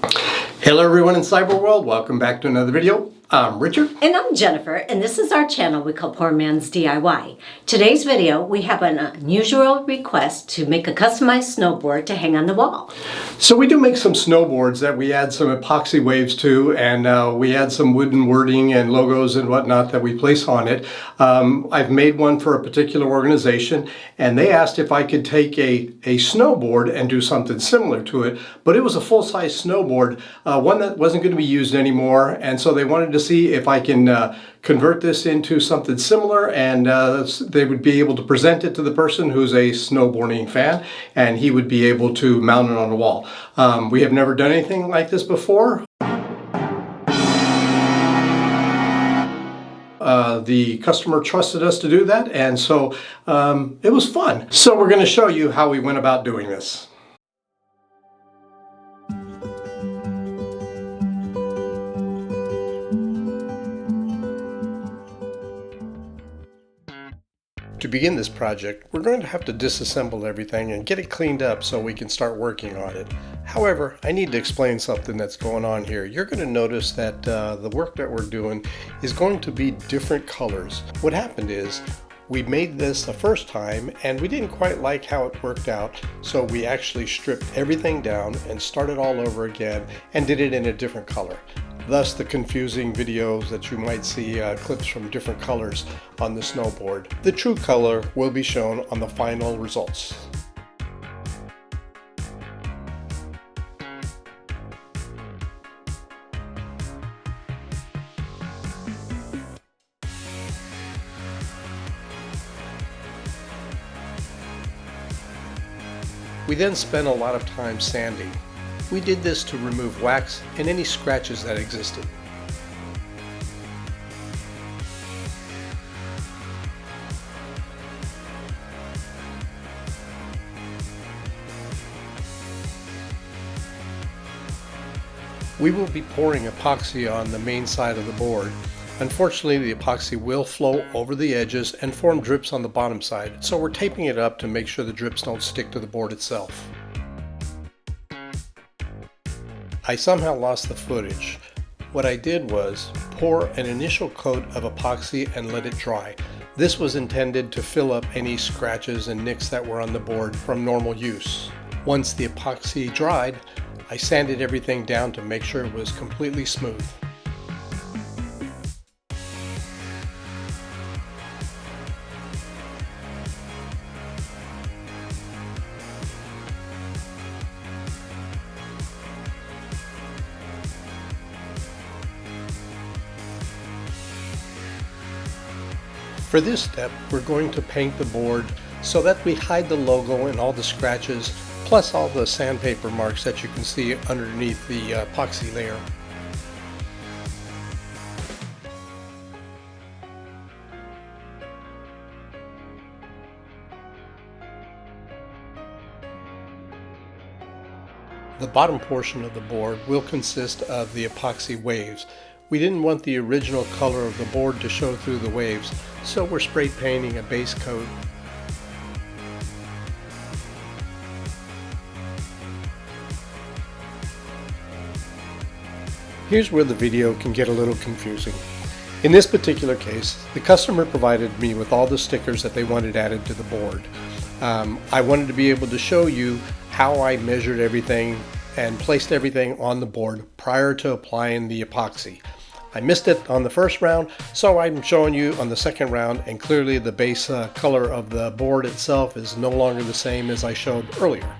Hello everyone in cyber world, welcome back to another video. I'm Richard. And I'm Jennifer, and this is our channel we call Poor Man's DIY. Today's video, we have an unusual request to make a customized snowboard to hang on the wall. So we do make some snowboards that we add some epoxy waves to, and we add some wooden wording and logos and whatnot that we place on it. I've made one for a particular organization, and they asked if I could take a snowboard and do something similar to it, but it was a full-size snowboard, one that wasn't going to be used anymore, and so they wanted to see if I can convert this into something similar, and they would be able to present it to the person who's a snowboarding fan, and he would be able to mount it on the wall. We have never done anything like this before. The customer trusted us to do that, and so it was fun. So we're going to show you how we went about doing this. To begin this project, we're going to have to disassemble everything and get it cleaned up so we can start working on it. However, I need to explain something that's going on here. You're going to notice that the work that we're doing is going to be different colors. What happened is we made this the first time and we didn't quite like how it worked out, so we actually stripped everything down and started all over again and did it in a different color. Thus the confusing videos that you might see clips from different colors on the snowboard. The true color will be shown on the final results. We then spent a lot of time sanding. We did this to remove wax and any scratches that existed. We will be pouring epoxy on the main side of the board. Unfortunately, the epoxy will flow over the edges and form drips on the bottom side, so we're taping it up to make sure the drips don't stick to the board itself. I somehow lost the footage. What I did was pour an initial coat of epoxy and let it dry. This was intended to fill up any scratches and nicks that were on the board from normal use. Once the epoxy dried, I sanded everything down to make sure it was completely smooth. For this step, we're going to paint the board so that we hide the logo and all the scratches, plus all the sandpaper marks that you can see underneath the epoxy layer. The bottom portion of the board will consist of the epoxy waves. We didn't want the original color of the board to show through the waves, so we're spray painting a base coat. Here's where the video can get a little confusing. In this particular case, the customer provided me with all the stickers that they wanted added to the board. I wanted to be able to show you how I measured everything and placed everything on the board prior to applying the epoxy. I missed it on the first round, so I'm showing you on the second round, and clearly the base color of the board itself is no longer the same as I showed earlier.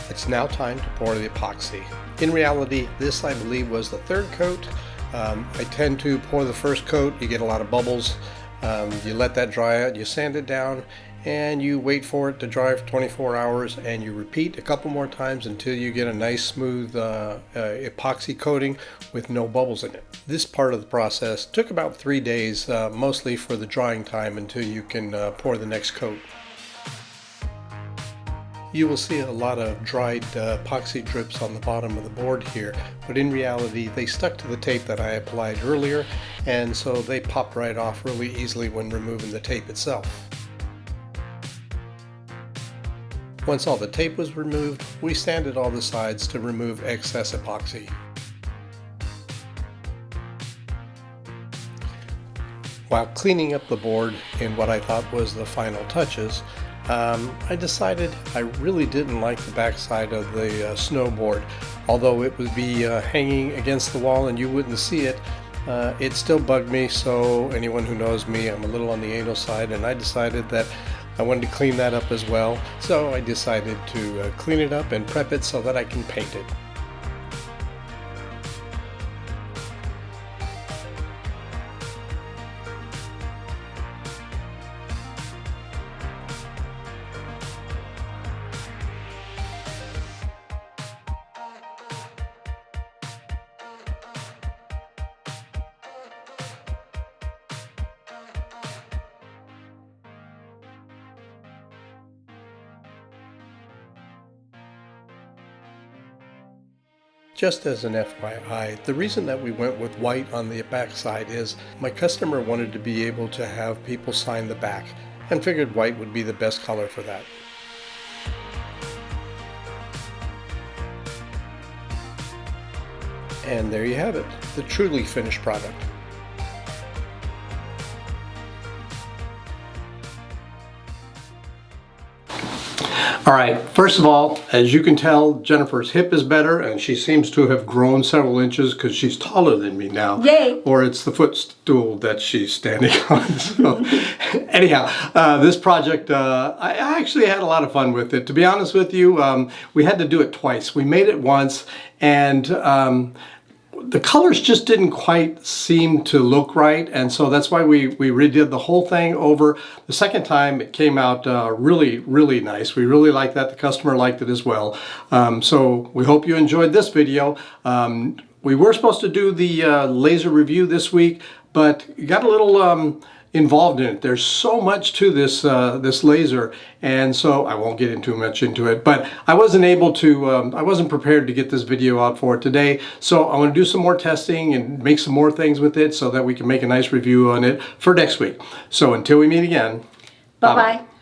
It's now time to pour the epoxy. In reality, this I believe was the third coat. I tend to pour the first coat. You get a lot of bubbles. You let that dry out, you sand it down, and you wait for it to dry for 24 hours, and you repeat a couple more times until you get a nice smooth epoxy coating with no bubbles in it. This part of the process took about 3 days, mostly for the drying time until you can pour the next coat. You will see a lot of dried epoxy drips on the bottom of the board here, but in reality they stuck to the tape that I applied earlier, and so they popped right off really easily when removing the tape itself. Once all the tape was removed, we sanded all the sides to remove excess epoxy. While cleaning up the board in what I thought was the final touches, I decided I really didn't like the backside of the snowboard. Although it would be hanging against the wall and you wouldn't see it, it still bugged me. So anyone who knows me, I'm a little on the anal side, and I decided that I wanted to clean that up as well. So I decided to clean it up and prep it so that I can paint it. Just as an FYI, the reason that we went with white on the back side is my customer wanted to be able to have people sign the back and figured white would be the best color for that. And there you have it, the truly finished product. All right, first of all, as you can tell, Jennifer's hip is better, and she seems to have grown several inches because she's taller than me now. Yay! Or it's the footstool that she's standing on. So, anyhow, this project, I actually had a lot of fun with it. To be honest with you, we had to do it twice. We made it once, and the colors just didn't quite seem to look right, and so that's why we redid the whole thing over. The second time it came out really nice. We really liked that. The customer liked it as well. So we hope you enjoyed this video. We were supposed to do the laser review this week, but got a little involved in it. There's so much to this this laser, and so I won't get too much into it, but I wasn't able to, I wasn't prepared to get this video out for it today, so I want to do some more testing and make some more things with it so that we can make a nice review on it for next week. So until we meet again, bye-bye.